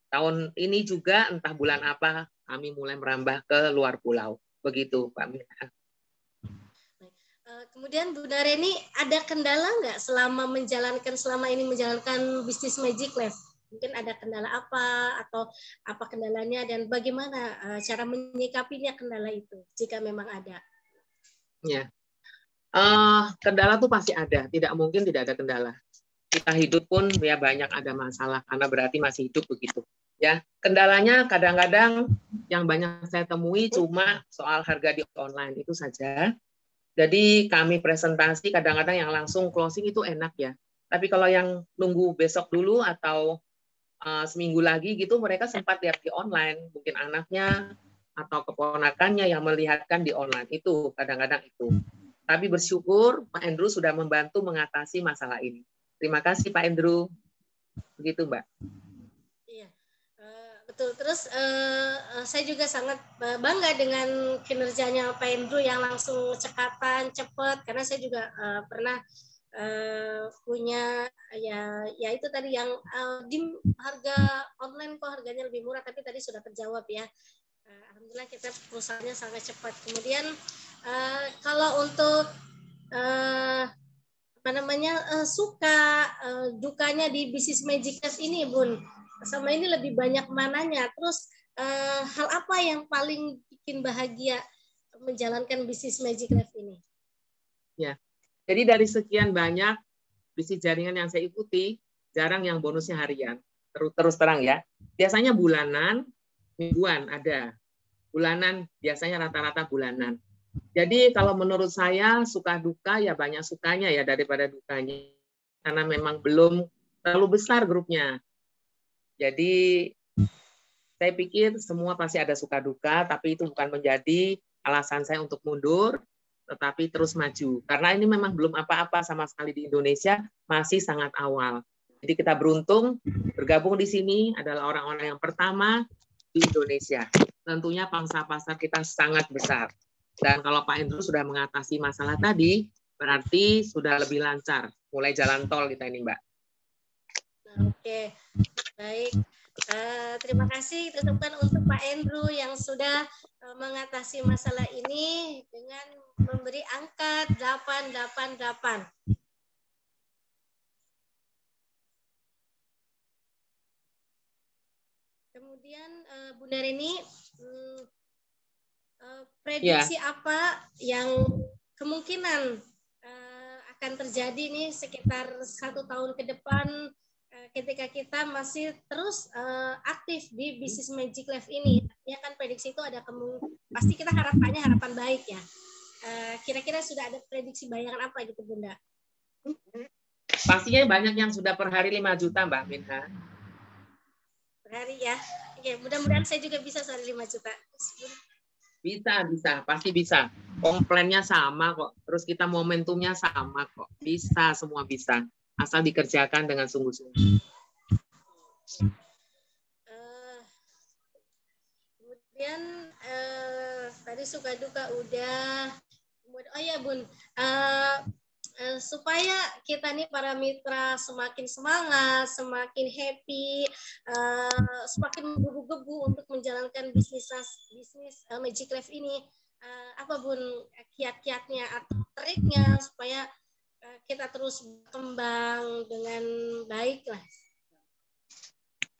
[SPEAKER 2] tahun ini juga entah bulan apa kami mulai merambah ke luar pulau. Begitu, Pak Minha.
[SPEAKER 1] Kemudian Bu Nareni, ada kendala nggak selama ini menjalankan bisnis Magic Lab? Mungkin ada kendala apa atau apa kendalanya dan bagaimana cara menyikapinya kendala itu jika memang ada?
[SPEAKER 2] Ya, kendala tuh pasti ada. Tidak mungkin tidak ada kendala. Kita hidup pun ya banyak ada masalah karena berarti masih hidup begitu. Ya, kendalanya kadang-kadang yang banyak saya temui cuma soal harga di online itu saja. Jadi kami presentasi kadang-kadang yang langsung closing itu enak ya. Tapi kalau yang nunggu besok dulu atau seminggu lagi gitu, mereka sempat lihat di online, mungkin anaknya atau keponakannya yang melihatkan di online, itu kadang-kadang itu. Tapi bersyukur Pak Andrew sudah membantu mengatasi masalah ini. Terima kasih Pak Andrew. Begitu Mbak.
[SPEAKER 1] Iya, betul. Terus saya juga sangat bangga dengan kinerjanya Pak Andrew yang langsung cekatan, cepat, karena saya juga pernah punya ya itu tadi yang di harga online kok harganya lebih murah, tapi tadi sudah terjawab ya. Alhamdulillah kita perusahaannya sangat cepat. Kemudian kalau untuk suka dukanya di bisnis Magic Lab ini, Bun, sama ini lebih banyak mananya. Terus hal apa yang paling bikin bahagia menjalankan bisnis Magic Lab ini?
[SPEAKER 2] Ya. Jadi dari sekian banyak bisnis jaringan yang saya ikuti, jarang yang bonusnya harian. Terus terang ya. Biasanya bulanan, mingguan ada. Bulanan biasanya rata-rata bulanan. Jadi kalau menurut saya suka duka ya banyak sukanya ya daripada dukanya. Karena memang belum terlalu besar grupnya. Jadi saya pikir semua pasti ada suka duka, tapi itu bukan menjadi alasan saya untuk mundur, tetapi terus maju. Karena ini memang belum apa-apa sama sekali di Indonesia, masih sangat awal. Jadi kita beruntung bergabung di sini adalah orang-orang yang pertama di Indonesia. Tentunya pangsa pasar kita sangat besar. Dan kalau Pak Andrew sudah mengatasi masalah tadi, berarti sudah lebih lancar. Mulai jalan tol kita ini, Mbak.
[SPEAKER 1] Oke, baik. Terima kasih teman-teman untuk Pak Andrew yang sudah mengatasi masalah ini dengan memberi angka 888. Kemudian Bu Narini, prediksi apa yang kemungkinan akan terjadi nih sekitar 1 tahun ke depan ketika kita masih terus aktif di bisnis Magic Lab ini? Ya kan prediksi itu ada pasti kita harapannya harapan baik ya. Kira-kira sudah ada prediksi bayangan apa gitu Bunda?
[SPEAKER 2] Pastinya banyak yang sudah per hari 5 juta Mbak Minha.
[SPEAKER 1] Per hari ya. Oke, mudah-mudahan saya juga bisa soal 5 juta.
[SPEAKER 2] Bisa, pasti bisa. Komplainnya sama kok. Terus kita momentumnya sama kok. Bisa, semua bisa. Asal dikerjakan dengan sungguh-sungguh.
[SPEAKER 1] Kemudian tadi suka duka udah. Oh ya Bun, supaya kita nih para mitra semakin semangat, semakin happy, semakin menggebu-gebu untuk menjalankan bisnis Magic Life ini, apa Bun kiat-kiatnya atau triknya supaya kita terus berkembang dengan baik lah.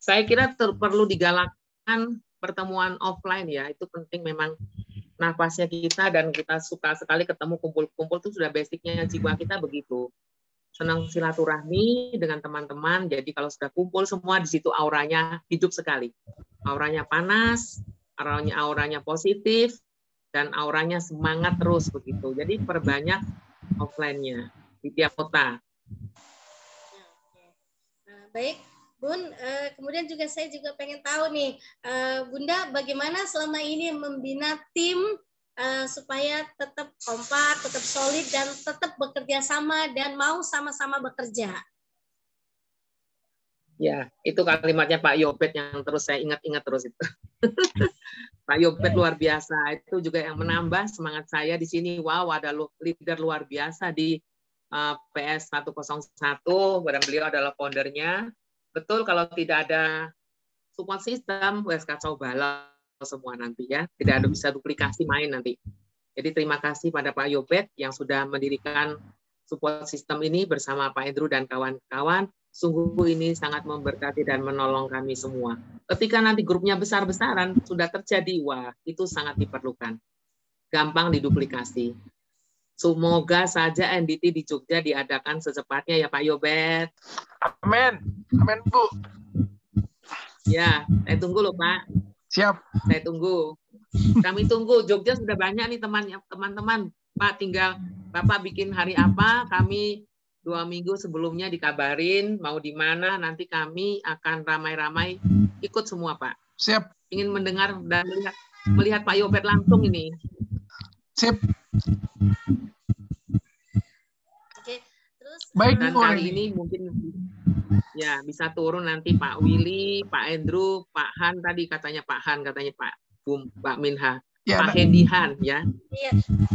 [SPEAKER 2] Saya kira perlu digalakkan pertemuan offline ya, itu penting memang. Nafasnya kita dan kita suka sekali ketemu kumpul-kumpul itu sudah basicnya jiwa kita begitu. Senang silaturahmi dengan teman-teman. Jadi kalau sudah kumpul semua di situ auranya hidup sekali. Auranya panas, auranya positif, dan auranya semangat terus begitu. Jadi perbanyak offline-nya di tiap kota.
[SPEAKER 1] Baik. Bun, kemudian juga saya juga pengen tahu nih, Bunda bagaimana selama ini membina tim supaya tetap kompak, tetap solid, dan tetap bekerja sama dan mau sama-sama bekerja.
[SPEAKER 2] Ya, itu kalimatnya Pak Yobet yang terus saya ingat-ingat terus itu. Pak Yobet luar biasa, itu juga yang menambah semangat saya di sini. Wow, ada leader luar biasa di PS 101, dan beliau adalah foundernya. Betul, kalau tidak ada support system, wes kacau balau semua nanti ya. Tidak ada bisa duplikasi main nanti. Jadi terima kasih pada Pak Yobet yang sudah mendirikan support system ini bersama Pak Andrew dan kawan-kawan. Sungguh ini sangat memberkati dan menolong kami semua. Ketika nanti grupnya besar-besaran, sudah terjadi, wah itu sangat diperlukan. Gampang diduplikasi. Semoga saja NDT di Jogja diadakan secepatnya ya Pak Yobet.
[SPEAKER 4] Amin. Amin Bu.
[SPEAKER 2] Ya, saya tunggu loh Pak.
[SPEAKER 4] Siap.
[SPEAKER 2] Saya tunggu. Kami tunggu. Jogja sudah banyak nih teman-teman. Pak, tinggal Bapak bikin hari apa, kami 2 minggu sebelumnya dikabarin mau di mana, nanti kami akan ramai-ramai ikut semua Pak.
[SPEAKER 4] Siap.
[SPEAKER 2] Ingin mendengar dan melihat Pak Yobet langsung ini.
[SPEAKER 4] Sip.
[SPEAKER 1] Oke, terus
[SPEAKER 4] baik
[SPEAKER 2] dan kali ini mungkin ya bisa turun nanti Pak Willy, Pak Andrew, Pak Han tadi katanya Pak Han, katanya Pak Minha, ya, Pak Hendihan ya.
[SPEAKER 1] Iya.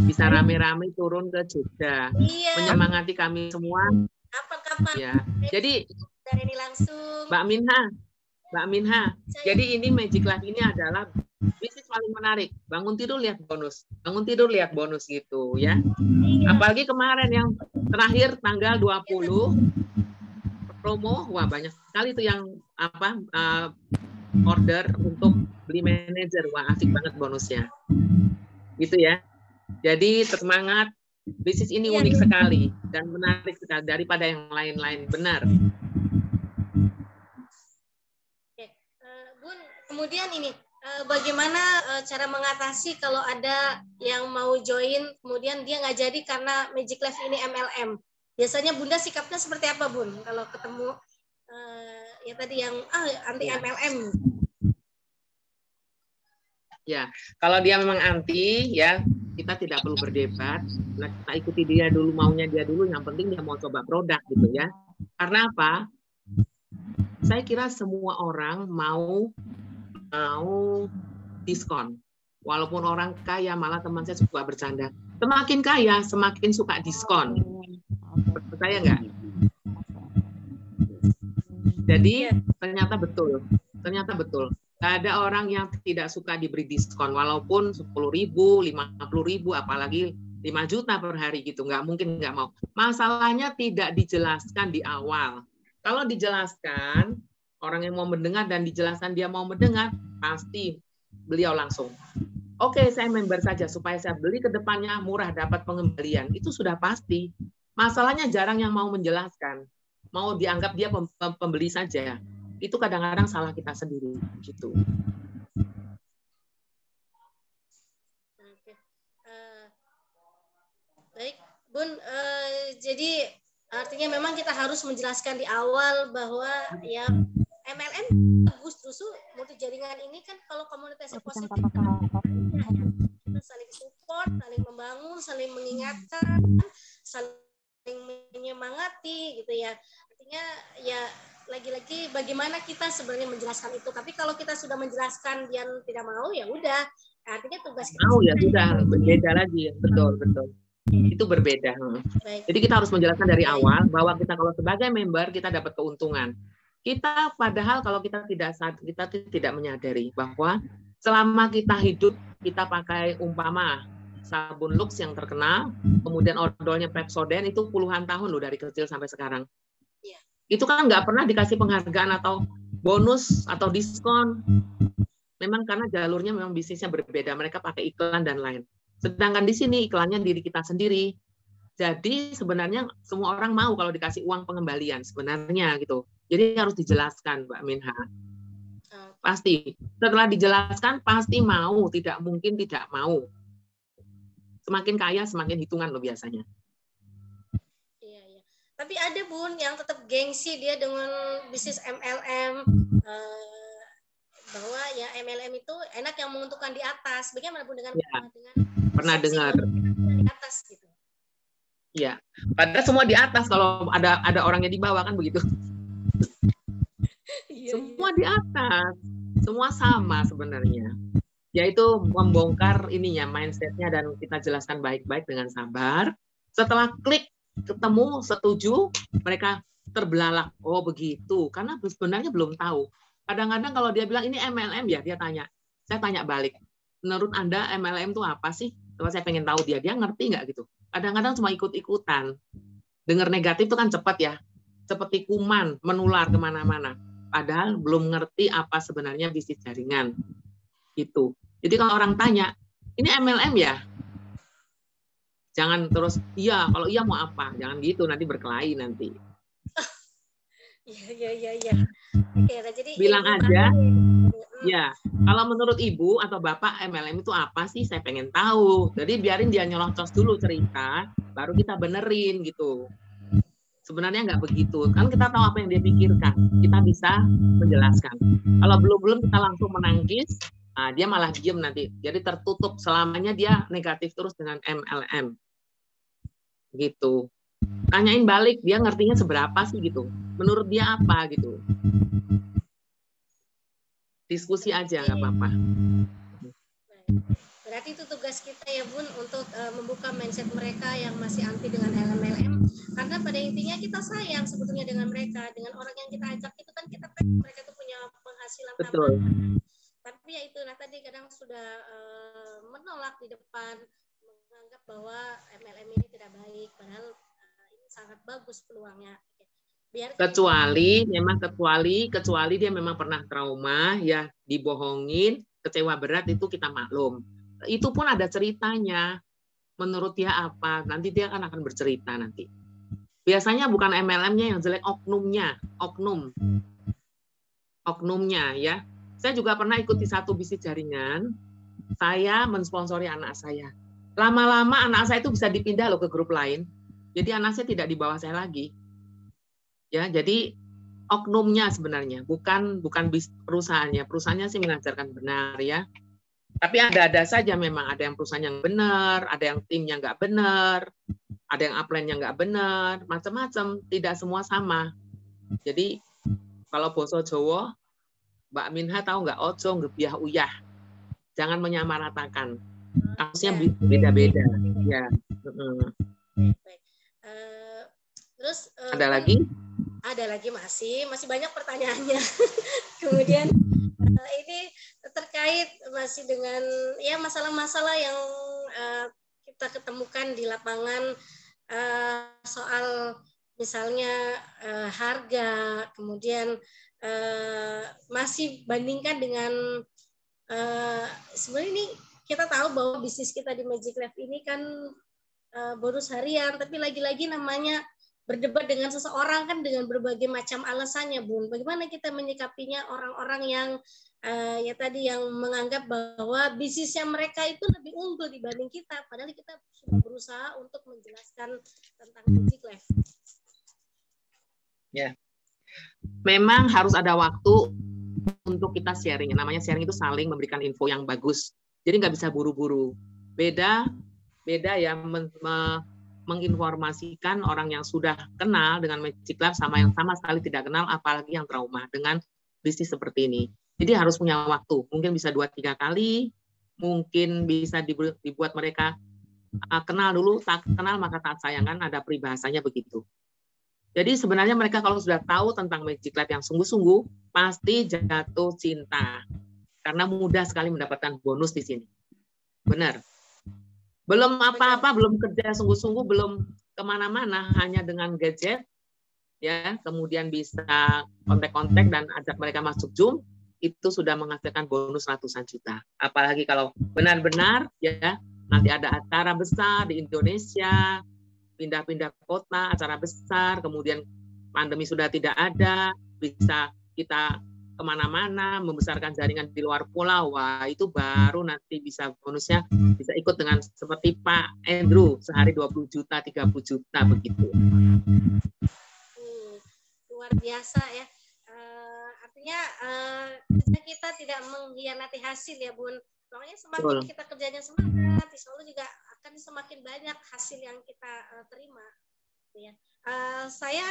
[SPEAKER 2] Bisa rame-rame turun ke Jogja. Iya. Menyemangati kami semua.
[SPEAKER 1] Kapan-kapan.
[SPEAKER 2] Ya. Jadi
[SPEAKER 1] dari ini langsung.
[SPEAKER 2] Mbak Minha. Jadi ini Magic Life ini adalah bisnis paling menarik. Bangun tidur lihat bonus gitu ya. Apalagi kemarin yang terakhir tanggal 20 promo, wah banyak sekali itu yang order untuk beli manajer, wah asik banget bonusnya. Gitu ya. Jadi semangat, bisnis ini unik sekali dan menarik sekali daripada yang lain-lain, benar.
[SPEAKER 1] Bun, kemudian ini bagaimana cara mengatasi kalau ada yang mau join kemudian dia nggak jadi karena Magic Life ini MLM? Biasanya Bunda sikapnya seperti apa Bun kalau ketemu ya tadi yang anti MLM?
[SPEAKER 2] Ya, kalau dia memang anti ya kita tidak perlu berdebat. Nah, kita ikuti dia dulu, maunya dia dulu. Yang penting dia mau coba produk gitu ya. Karena apa? Saya kira semua orang mau diskon. Walaupun orang kaya, malah teman saya suka bercanda. Semakin kaya, semakin suka diskon. Percaya nggak? Jadi ternyata betul. Nggak ada orang yang tidak suka diberi diskon, walaupun 10.000, 50.000, apalagi 5 juta per hari gitu. Nggak mungkin nggak mau. Masalahnya tidak dijelaskan di awal. Kalau dijelaskan, orang yang mau mendengar dan dijelaskan dia mau mendengar, pasti beliau langsung. Oke, saya member saja supaya saya beli ke depannya murah dapat pengembalian. Itu sudah pasti. Masalahnya jarang yang mau menjelaskan. Mau dianggap dia pembeli saja. Itu kadang-kadang salah kita sendiri gitu.
[SPEAKER 1] Baik, Bun. Jadi artinya memang kita harus menjelaskan di awal bahwa ya MLM bagus, justru multi jaringan ini kan kalau komunitasnya positif
[SPEAKER 3] Kita
[SPEAKER 1] saling support, saling membangun, saling mengingatkan, saling menyemangati gitu ya. Artinya ya lagi-lagi bagaimana kita sebenarnya menjelaskan itu. Tapi kalau kita sudah menjelaskan dia tidak mau, ya udah. Artinya tugas kita
[SPEAKER 2] ya sudah berbeda lagi. Betul. Itu berbeda.
[SPEAKER 1] Baik.
[SPEAKER 2] Jadi kita harus menjelaskan dari awal bahwa kita kalau sebagai member kita dapat keuntungan. Kita padahal kalau kita tidak menyadari bahwa selama kita hidup kita pakai umpama sabun Lux yang terkenal, kemudian odolnya Pepsodent itu puluhan tahun loh dari kecil sampai sekarang.
[SPEAKER 1] Iya.
[SPEAKER 2] Itu kan nggak pernah dikasih penghargaan atau bonus atau diskon. Memang karena jalurnya memang bisnisnya berbeda, mereka pakai iklan dan lain. Sedangkan di sini iklannya diri kita sendiri. Jadi sebenarnya semua orang mau kalau dikasih uang pengembalian sebenarnya gitu. Jadi harus dijelaskan, Mbak Minha. Pasti. Setelah dijelaskan pasti mau, tidak mungkin tidak mau. Semakin kaya semakin hitungan loh biasanya.
[SPEAKER 1] Iya. Tapi ada Bun yang tetap gengsi dia dengan bisnis MLM. Bahwa ya MLM itu enak yang menguntungkan di atas. Bagaimana Bun dengan
[SPEAKER 2] pernah dengar
[SPEAKER 1] di atas gitu.
[SPEAKER 2] Ya, padahal semua di atas kalau ada orangnya di bawah kan begitu. Semua di atas, semua sama sebenarnya. Yaitu membongkar ininya mindsetnya dan kita jelaskan baik-baik dengan sabar. Setelah klik ketemu setuju, mereka terbelalak. Oh begitu, karena sebenarnya belum tahu. Kadang-kadang kalau dia bilang ini MLM ya, dia tanya. Saya tanya balik. Menurut Anda MLM itu apa sih? Kalau saya pengen tahu dia ngerti nggak gitu. Kadang-kadang cuma ikut-ikutan. Dengar negatif itu kan cepat ya. Seperti kuman, menular kemana-mana. Padahal belum ngerti apa sebenarnya bisnis jaringan. Gitu. Jadi kalau orang tanya, ini MLM ya? Jangan terus, iya, kalau iya mau apa? Jangan gitu, nanti berkelahi nanti.
[SPEAKER 1] Iya. Oke, jadi
[SPEAKER 2] bilang aja, ya, kalau menurut Ibu atau Bapak MLM itu apa sih? Saya pengen tahu. Jadi biarin dia nyelocos dulu cerita, baru kita benerin gitu. Sebenarnya nggak begitu. Kan kita tahu apa yang dia pikirkan. Kita bisa menjelaskan. Kalau belum kita langsung menangkis, nah dia malah diem nanti. Jadi tertutup selamanya dia negatif terus dengan MLM. Gitu. Tanyain balik, dia ngertinya seberapa sih gitu. Menurut dia apa gitu. Diskusi aja nggak apa-apa.
[SPEAKER 1] Berarti itu tugas kita ya Bun untuk membuka mindset mereka yang masih anti dengan MLM. Karena pada intinya kita sayang sebetulnya dengan mereka, dengan orang yang kita ajak itu kan kita mereka tuh punya penghasilan tambahan. Tapi ya itulah tadi kadang sudah menolak di depan, menganggap bahwa MLM ini tidak baik, padahal ini sangat bagus peluangnya. Kecuali
[SPEAKER 2] dia memang pernah trauma ya, dibohongin, kecewa berat itu kita maklum. Itu pun ada ceritanya. Menurut dia apa? Nanti dia akan bercerita nanti. Biasanya bukan MLM-nya yang jelek, oknumnya ya. Saya juga pernah ikuti satu bisnis jaringan. Saya mensponsori anak saya. Lama-lama anak saya itu bisa dipindah loh ke grup lain. Jadi anak saya tidak di bawah saya lagi. Ya, jadi oknumnya sebenarnya, bukan perusahaannya. Perusahaannya sih mengajarkan benar ya. Tapi ada saja memang, ada yang perusahaan yang benar, ada yang timnya nggak benar, ada yang upline-nya nggak benar, macam-macam. Tidak semua sama. Jadi kalau boso Jowo, Mbak Minha tahu nggak? Ojo ngebiah uyah. Jangan menyamaratakan. Kasusnya beda-beda. Ya.
[SPEAKER 1] Terus
[SPEAKER 2] ada lagi?
[SPEAKER 1] Ada lagi masih banyak pertanyaannya. Kemudian ini terkait masih dengan ya masalah-masalah yang kita ketemukan di lapangan soal misalnya harga, kemudian masih bandingkan dengan sebenarnya ini kita tahu bahwa bisnis kita di Magic Life ini kan bonus harian, tapi lagi-lagi namanya berdebat dengan seseorang kan dengan berbagai macam alasannya, Bun. Bagaimana kita menyikapinya orang-orang yang ya tadi yang menganggap bahwa bisnisnya mereka itu lebih unggul dibanding kita, padahal kita sudah berusaha untuk menjelaskan tentang Magic Life.
[SPEAKER 2] Ya, memang harus ada waktu untuk kita sharing. Namanya sharing itu saling memberikan info yang bagus. Jadi nggak bisa buru-buru. Beda ya menginformasikan orang yang sudah kenal dengan Magic Life sama yang sama sekali tidak kenal, apalagi yang trauma dengan bisnis seperti ini. Jadi harus punya waktu. Mungkin bisa 2-3 kali, mungkin bisa dibuat mereka kenal dulu, tak kenal maka tak sayang, kan ada peribahasanya begitu. Jadi sebenarnya mereka kalau sudah tahu tentang Magic Life yang sungguh-sungguh, pasti jatuh cinta. Karena mudah sekali mendapatkan bonus di sini. Benar. Belum apa-apa, belum kerja sungguh-sungguh, belum kemana-mana, hanya dengan gadget, ya, kemudian bisa kontak-kontak dan ajak mereka masuk Zoom, itu sudah menghasilkan bonus ratusan juta. Apalagi kalau benar-benar, ya, nanti ada acara besar di Indonesia, pindah-pindah kota, acara besar, kemudian pandemi sudah tidak ada, bisa kita kemana-mana, membesarkan jaringan di luar pulau, wah itu baru nanti bisa bonusnya, bisa ikut dengan seperti Pak Andrew, sehari 20 juta, 30 juta, begitu.
[SPEAKER 1] Luar biasa ya. Artinya kita tidak mengkhianati hasil ya Bun. Makanya semakin kita kerjanya semangat, insya Allah juga akan semakin banyak hasil yang kita terima. Ya. Saya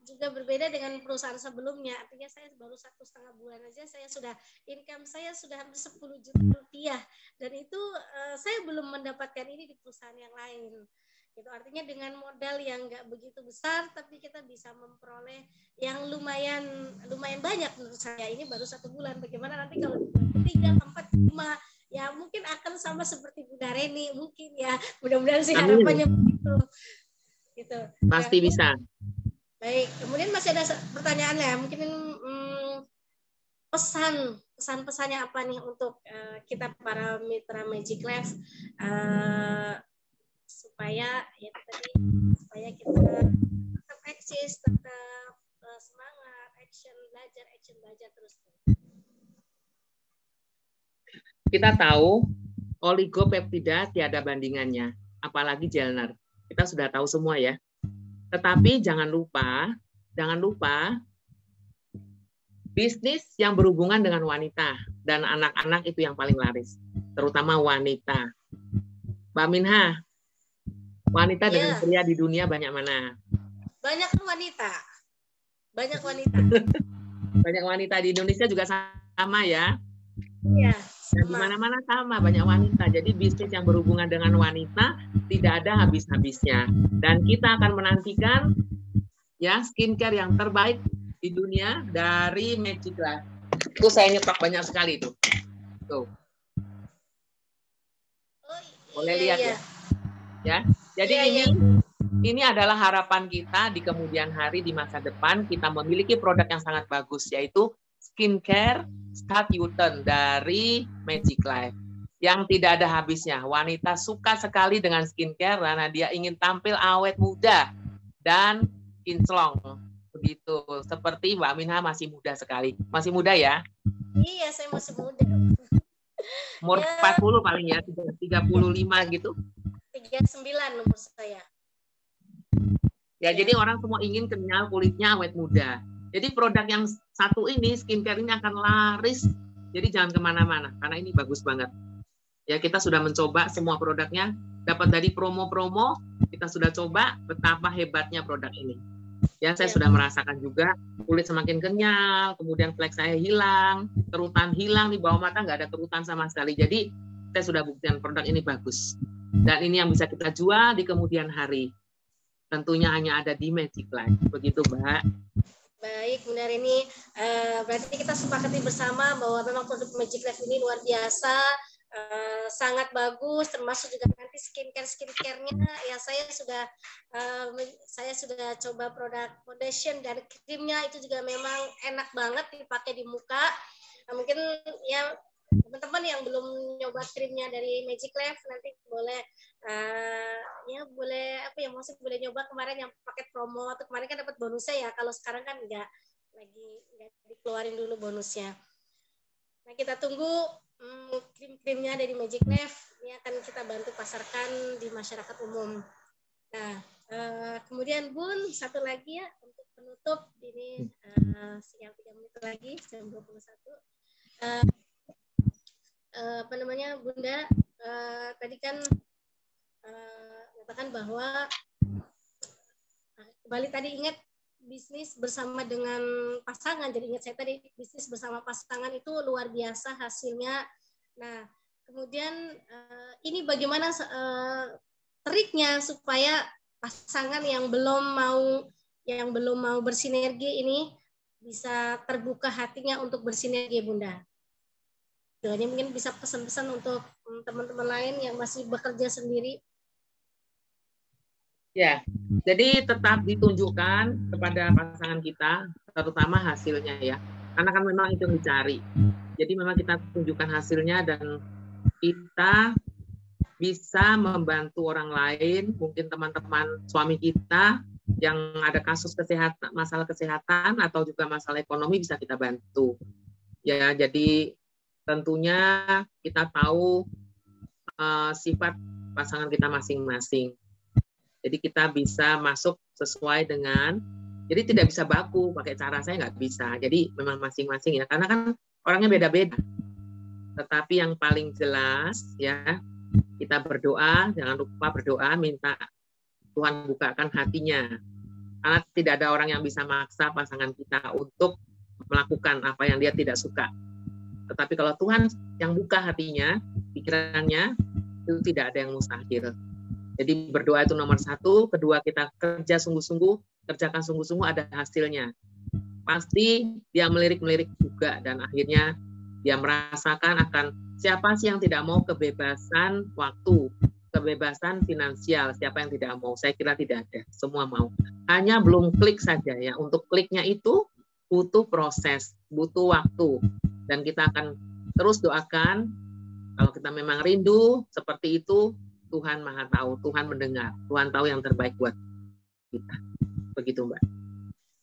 [SPEAKER 1] juga berbeda dengan perusahaan sebelumnya. Artinya saya baru 1,5 bulan aja saya sudah income saya sudah hampir 10 juta rupiah. Dan itu saya belum mendapatkan ini di perusahaan yang lain. Itu artinya dengan modal yang nggak begitu besar, tapi kita bisa memperoleh yang lumayan banyak menurut saya. Ini baru 1 bulan. Bagaimana nanti kalau 3, 4, 5, ya mungkin akan sama seperti Bunda Reni mungkin ya. Mudah-mudahan sih harapannya begitu. Gitu.
[SPEAKER 2] Pasti bisa.
[SPEAKER 1] Baik. Kemudian masih ada pertanyaan ya. Mungkin pesan-pesannya apa nih untuk kita para mitra Magic Life? Supaya kita tetap eksis, tetap semangat, action belajar terus.
[SPEAKER 2] Kita tahu oligopeptida tiada bandingannya, apalagi gelner. Kita sudah tahu semua ya. Tetapi jangan lupa bisnis yang berhubungan dengan wanita dan anak-anak itu yang paling laris, terutama wanita. Mbak Minha, wanita dengan pria di dunia banyak mana?
[SPEAKER 1] Banyak wanita. Banyak wanita di Indonesia juga sama ya. Iya.
[SPEAKER 2] Di mana-mana sama, banyak wanita. Jadi bisnis yang berhubungan dengan wanita tidak ada habis-habisnya. Dan kita akan menantikan ya skincare yang terbaik di dunia dari Magic Life. Itu saya nyetok banyak sekali itu. Tuh. Boleh lihat ya. Ya. Jadi ini adalah harapan kita di kemudian hari, di masa depan kita memiliki produk yang sangat bagus, yaitu skincare Start U-Turn dari Magic Life yang tidak ada habisnya. Wanita suka sekali dengan skincare karena dia ingin tampil awet muda dan kinclong. Begitu. Seperti Mbak Minha masih muda sekali. Masih muda ya?
[SPEAKER 1] Iya, saya masih muda.
[SPEAKER 2] Umur 40 paling ya, 35 gitu.
[SPEAKER 1] 39 nomor saya.
[SPEAKER 2] Ya, jadi orang semua ingin kenyal, kulitnya awet muda. Jadi produk yang satu ini, skincare ini akan laris. Jadi jangan kemana-mana, karena ini bagus banget. Ya, kita sudah mencoba semua produknya. Dapat dari promo-promo, kita sudah coba betapa hebatnya produk ini. Ya, saya sudah merasakan juga kulit semakin kenyal, kemudian flek saya hilang, kerutan hilang, di bawah mata nggak ada kerutan sama sekali. Jadi saya sudah buktikan produk ini bagus. Dan ini yang bisa kita jual di kemudian hari. Tentunya hanya ada di Magic Life. Begitu, Mbak.
[SPEAKER 1] Baik, benar ini berarti kita sepakati bersama bahwa memang produk Magic Life ini luar biasa, sangat bagus, termasuk juga nanti skincare-nya ya saya sudah coba produk foundation dan krimnya itu juga memang enak banget dipakai di muka. Mungkin ya teman-teman yang belum nyoba krimnya dari Magic Life nanti boleh boleh nyoba kemarin yang paket promo atau kemarin kan dapat bonusnya ya, kalau sekarang kan nggak dikeluarin dulu bonusnya. Nah kita tunggu krim-krimnya dari Magic Life, ini akan kita bantu pasarkan di masyarakat umum. Nah Kemudian Bun, satu lagi ya untuk penutup ini tinggal 3 menit lagi jam 21. Apa namanya Bunda tadi kan mengatakan bahwa kembali tadi ingat bisnis bersama dengan pasangan, jadi ingat saya tadi bisnis bersama pasangan itu luar biasa hasilnya. Nah kemudian ini bagaimana triknya supaya pasangan yang belum mau bersinergi ini bisa terbuka hatinya untuk bersinergi, Bunda. Jadi mungkin bisa pesan-pesan untuk teman-teman lain yang masih bekerja sendiri.
[SPEAKER 2] Ya, jadi tetap ditunjukkan kepada pasangan kita, terutama hasilnya ya. Karena kan memang itu yang dicari. Jadi memang kita tunjukkan hasilnya dan kita bisa membantu orang lain, mungkin teman-teman suami kita yang ada kasus kesehatan, masalah kesehatan atau juga masalah ekonomi bisa kita bantu. Ya, jadi tentunya kita tahu sifat pasangan kita masing-masing. Jadi kita bisa masuk sesuai dengan, jadi tidak bisa baku pakai cara saya nggak bisa. Jadi memang masing-masing ya, karena kan orangnya beda-beda. Tetapi yang paling jelas ya, kita berdoa, jangan lupa berdoa, minta Tuhan bukakan hatinya. Karena tidak ada orang yang bisa maksa pasangan kita untuk melakukan apa yang dia tidak suka. Tetapi kalau Tuhan yang buka hatinya, pikirannya, itu tidak ada yang mustahil. Jadi berdoa itu nomor 1, kedua kita kerja sungguh-sungguh, kerjakan sungguh-sungguh ada hasilnya. Pasti dia melirik-melirik juga dan akhirnya dia merasakan akan siapa sih yang tidak mau kebebasan waktu, kebebasan finansial, siapa yang tidak mau? Saya kira tidak ada, semua mau. Hanya belum klik saja ya. Untuk kliknya itu butuh proses, butuh waktu. Dan kita akan terus doakan kalau kita memang rindu seperti itu. Tuhan Maha tahu, Tuhan mendengar, Tuhan tahu yang terbaik buat kita. Begitu, Mbak.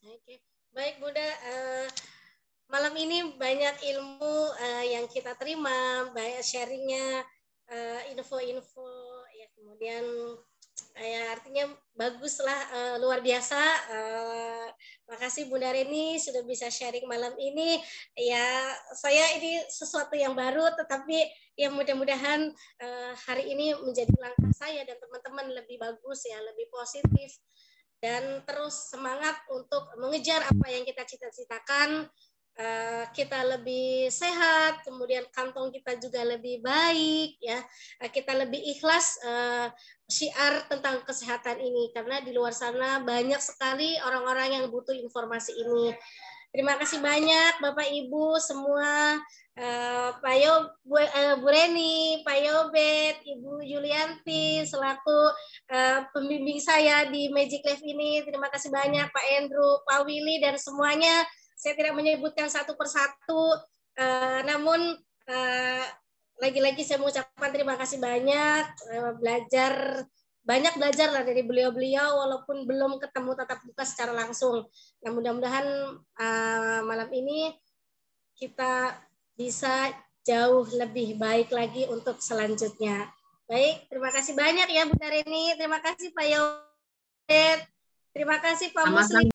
[SPEAKER 1] Oke. Baik, Bunda. Malam ini banyak ilmu yang kita terima, banyak sharingnya, info-info, ya kemudian ya artinya baguslah, luar biasa. Makasih Bunda Reni sudah bisa sharing malam ini. Ya saya ini sesuatu yang baru, tetapi ya mudah-mudahan hari ini menjadi langkah saya dan teman-teman lebih bagus ya, lebih positif dan terus semangat untuk mengejar apa yang kita cita-citakan. Kita lebih sehat, kemudian kantong kita juga lebih baik, ya kita lebih ikhlas syiar tentang kesehatan ini karena di luar sana banyak sekali orang-orang yang butuh informasi ini. Terima kasih banyak Bapak Ibu semua, Pak Bu Reni, Pak Yobet, Ibu Yulianti selaku pembimbing saya di Magic Life ini. Terima kasih banyak Pak Andrew, Pak Willy dan semuanya. Saya tidak menyebutkan satu persatu, namun lagi-lagi saya mengucapkan terima kasih banyak, banyak belajar lah dari beliau-beliau walaupun belum ketemu tatap muka secara langsung. Nah mudah-mudahan malam ini kita bisa jauh lebih baik lagi untuk selanjutnya. Baik, terima kasih banyak ya Bunda Reni, terima kasih Pak Yobet, terima kasih Pak Muslim.